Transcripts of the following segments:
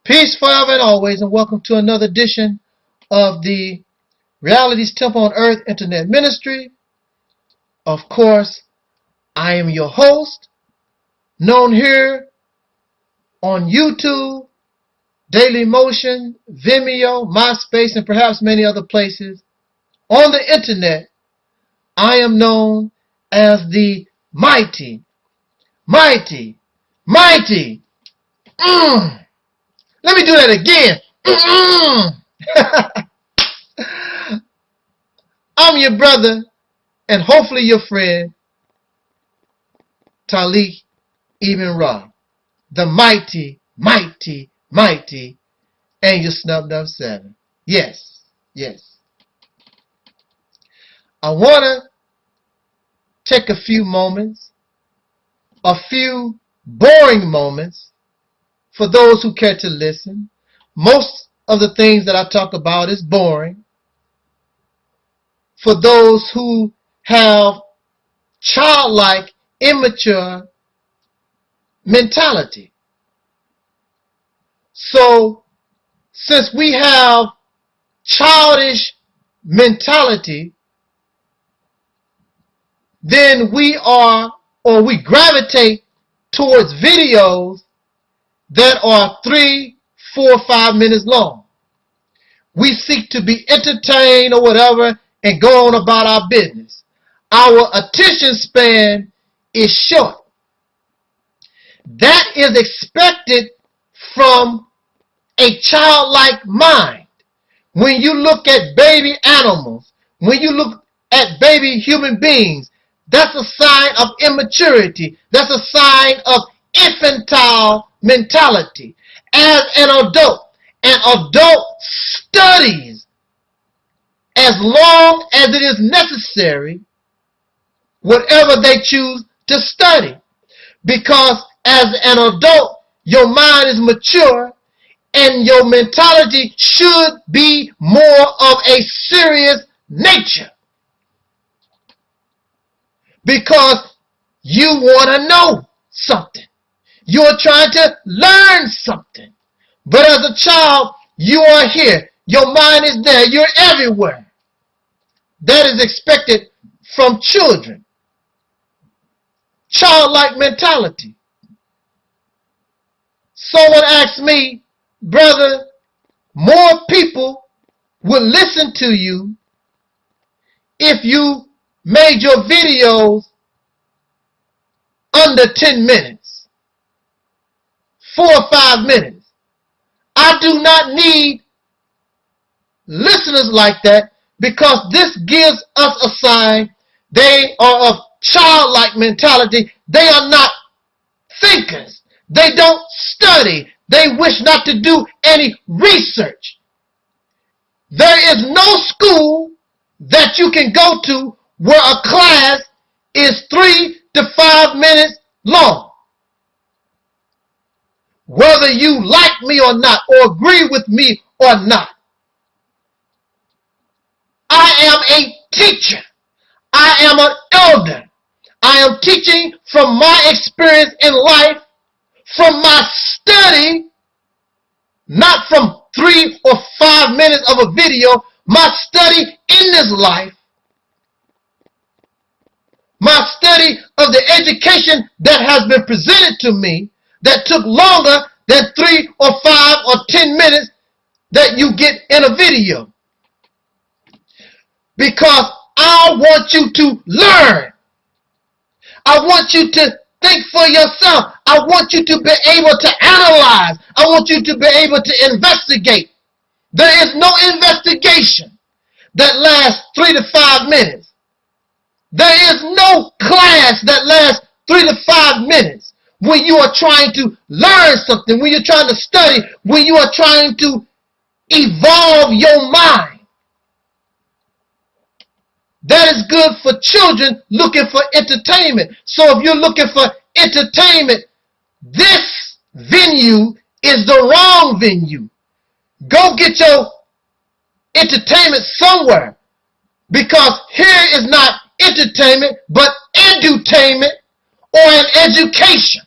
Peace forever and always, and welcome to another edition of the Reality's Temple on Earth Internet Ministry. Of course, I am your host, known here on YouTube, Daily Motion, Vimeo, MySpace, and perhaps many other places. On the internet, I am known as the mighty. Let me do that again. I'm your brother and hopefully your friend, Ibn'rad, the mighty, and your snubbed up 7. Yes. I want to take a few moments, a few boring moments, for those who care to listen. Most of the things that I talk about is boring. For those who have childlike, immature mentality. So, since we have childish mentality, then we gravitate towards videos that are 3, 4, 5 minutes long. We seek to be entertained or whatever and go on about our business. Our attention span is short. That is expected from a childlike mind. When you look at baby animals, when you look at baby human beings, that's a sign of immaturity. That's a sign of infantile mentality. As an adult studies as long as it is necessary whatever they choose to study. Because as an adult, your mind is mature and your mentality should be more of a serious nature. Because you want to know something. You're trying to learn something. But as a child, you are here. Your mind is there. You're everywhere. That is expected from children. Childlike mentality. Someone asked me, brother, more people would listen to you if you made your videos under 10 minutes, 4 or 5 minutes. I do not need listeners like that, because this gives us a sign they are of childlike mentality. They are not thinkers. They don't study. They wish not to do any research. There is no school that you can go to where a class is 3 to 5 minutes long. Whether you like me or not, or agree with me or not, I am a teacher. I am an elder. I am teaching from my experience in life, from my study, not from 3 or 5 minutes of a video, my study in this life, my study of the education that has been presented to me that took longer than 3 or 5 or 10 minutes that you get in a video. Because I want you to learn. I want you to think for yourself. I want you to be able to analyze. I want you to be able to investigate. There is no investigation that lasts 3 to 5 minutes. There is no class that lasts 3 to 5 minutes when you are trying to learn something, when you're trying to study, when you are trying to evolve your mind. That is good for children looking for entertainment. So if you're looking for entertainment, this venue is the wrong venue. Go get your entertainment somewhere, because here is not entertainment but edutainment, or an education.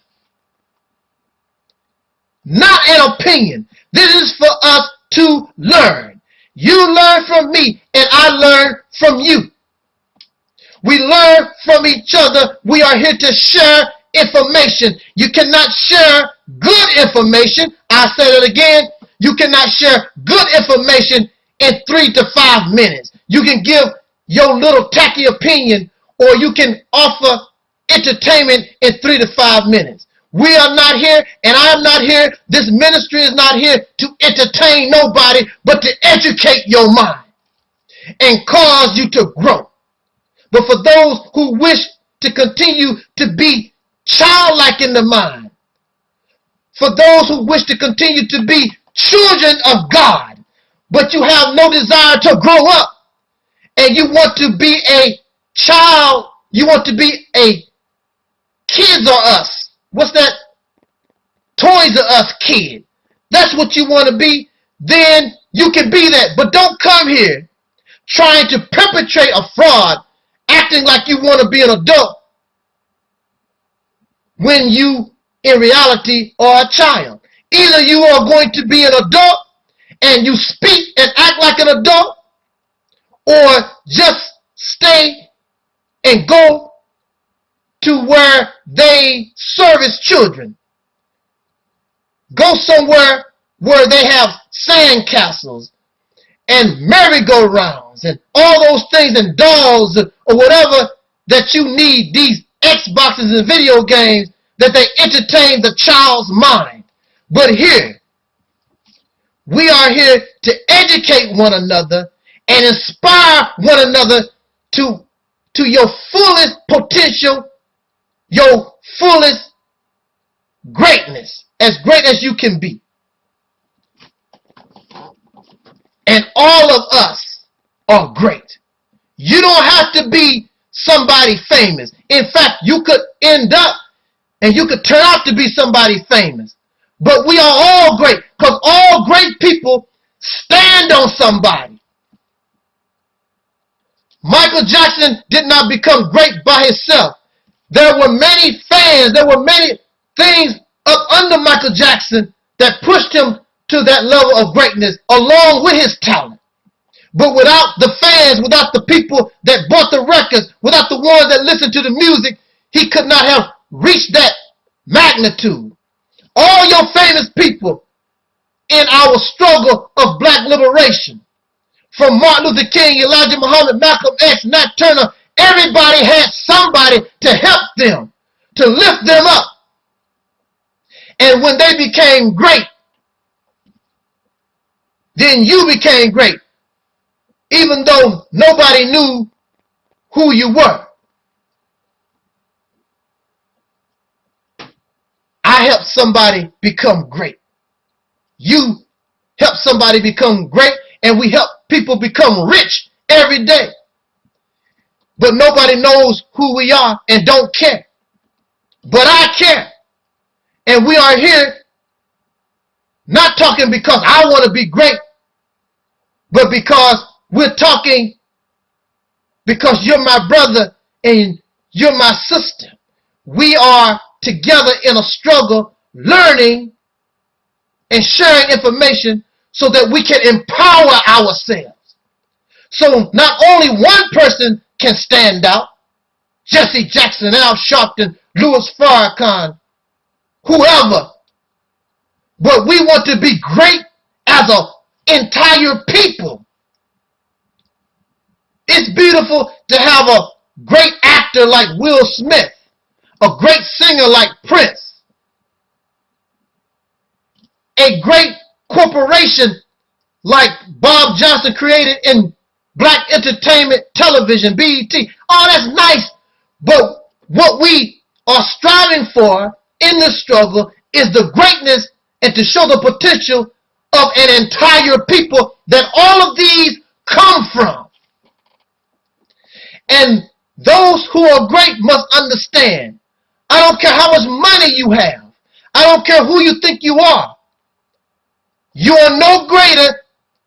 not an opinion. This is for us to learn. You learn from me, and I learn from you. We learn from each other. We are here to share information. You cannot share good information. I said it again. You cannot share good information in 3 to 5 minutes. You can give your little tacky opinion, or you can offer entertainment in 3 to 5 minutes. We are not here, and I am not here. This ministry is not here to entertain nobody, but to educate your mind and cause you to grow. But for those who wish to continue to be childlike in the mind, for those who wish to continue to be children of God, but you have no desire to grow up, and you want to be a child, you want to be a Kids R Us. What's that? Toys R Us kid. That's what you want to be. Then you can be that. But don't come here trying to perpetrate a fraud, acting like you want to be an adult when you, in reality, are a child. Either you are going to be an adult and you speak and act like an adult, or just stay and go to where they service children. Go somewhere where they have sand castles and merry-go-rounds and all those things, and dolls or whatever that you need, these Xboxes and video games, that they entertain the child's mind. But here, we are here to educate one another and inspire one another to your fullest potential, your fullest greatness, as great as you can be. And all of us are great. You don't have to be somebody famous. In fact, you could end up and you could turn out to be somebody famous. But we are all great, because all great people stand on somebody. Michael Jackson did not become great by himself. There were many fans, there were many things up under Michael Jackson that pushed him to that level of greatness along with his talent. But without the fans, without the people that bought the records, without the ones that listened to the music, he could not have reached that magnitude. All your famous people in our struggle of black liberation, from Martin Luther King, Elijah Muhammad, Malcolm X, Nat Turner, everybody had somebody to help them, to lift them up. And when they became great, then you became great, even though nobody knew who you were. I helped somebody become great. You help somebody become great, and we help people become rich every day. But nobody knows who we are and don't care. But I care. And we are here not talking because I want to be great, but because we're talking because you're my brother and you're my sister. We are together in a struggle, learning and sharing information so that we can empower ourselves. So not only one person can stand out, Jesse Jackson, Al Sharpton, Louis Farrakhan, whoever, but we want to be great as an entire people. It's beautiful to have a great actor like Will Smith, a great singer like Prince, a great corporation like Bob Johnson created in Black Entertainment Television, BET. Oh, that's nice. But what we are striving for in this struggle is the greatness and to show the potential of an entire people that all of these come from. And those who are great must understand, I don't care how much money you have. I don't care who you think you are. You are no greater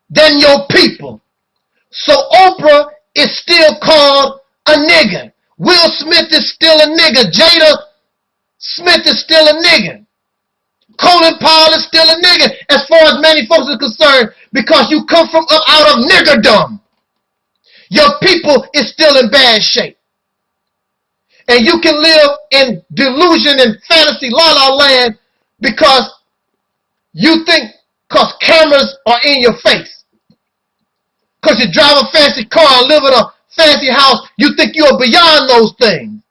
than your people. So Oprah is still called a nigger. Will Smith is still a nigger. Jada Smith is still a nigger. Colin Powell is still a nigger as far as many folks are concerned because you come from up out of niggerdom. Your people is still in bad shape. And you can live in delusion and fantasy la-la land because you think because cameras are in your face. Because you drive a fancy car and live in a fancy house, you think you're beyond those things.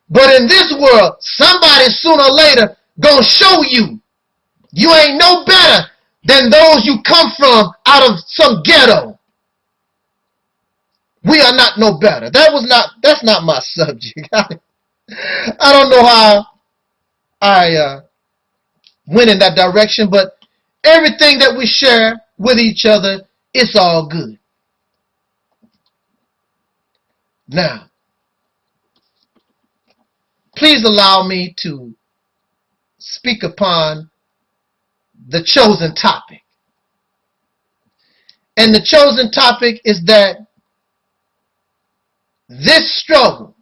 But in this world, somebody sooner or later gonna show you you ain't no better than those you come from out of some ghetto. We are not no better. That's not my subject. I don't know how I went in that direction, but everything that we share with each other, it's all good. Now, please allow me to speak upon the chosen topic. And the chosen topic is that this struggle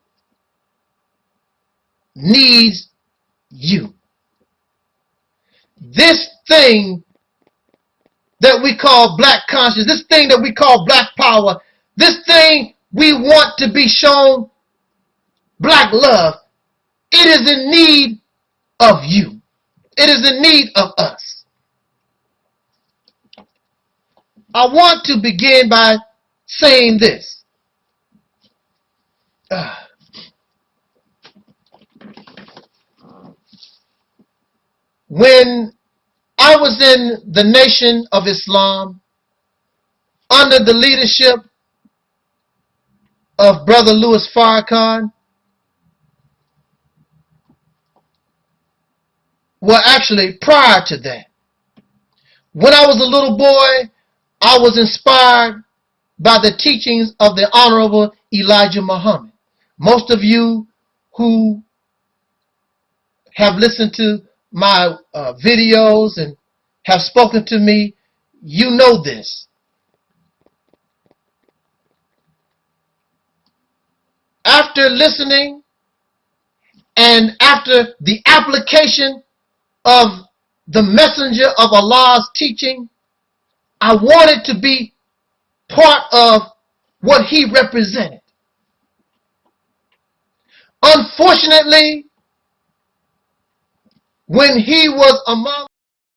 needs you. This thing that we call black conscience, this thing that we call black power, this thing we want to be shown black love, it is in need of you. It is in need of us. I want to begin by saying this. When I was in the Nation of Islam under the leadership of Brother Louis Farrakhan, well, actually, prior to that, when I was a little boy, I was inspired by the teachings of the Honorable Elijah Muhammad. Most of you who have listened to my videos and have spoken to me, you know this. After listening and after the application of the messenger of Allah's teaching, I wanted to be part of what he represented. Unfortunately, when he was among